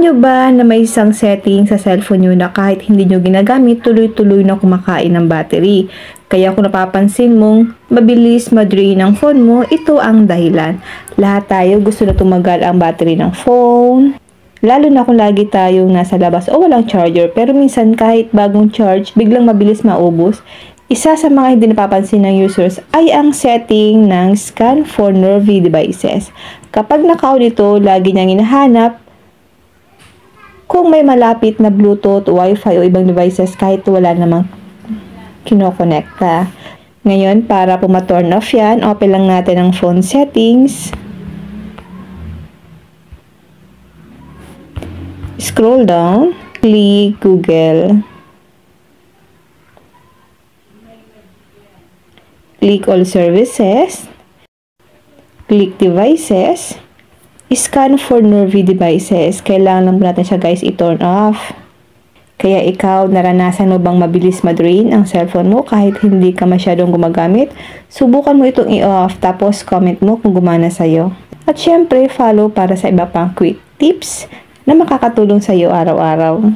nyo ba na may isang setting sa cellphone nyo na kahit hindi nyo ginagamit, tuloy-tuloy na kumakain ng battery? Kaya kung napapansin mong mabilis ma-drain ang phone mo, ito ang dahilan. Lahat tayo gusto na tumagal ang battery ng phone. Lalo na kung lagi tayong nasa labas o walang charger. Pero minsan kahit bagong charge, biglang mabilis maubos. Isa sa mga hindi napapansin ng users ay ang setting ng scan for nervy devices. Kapag naka-on ito, lagi niyang hinahanap kung may malapit na Bluetooth, Wi-Fi o ibang devices kahit wala namang kinokonekta. Ngayon, para po ma-turn off yan, open lang natin ang phone settings. Scroll down, click Google. Click all services. Click devices. Scan for nervy devices. Kailangan lang natin siya guys i-turn off. Kaya ikaw, naranasan mo bang mabilis ma-drain ang cellphone mo kahit hindi ka masyadong gumagamit? Subukan mo itong i-off tapos comment mo kung gumana sa'yo. At syempre, follow para sa iba pang quick tips na makakatulong sa'yo araw-araw.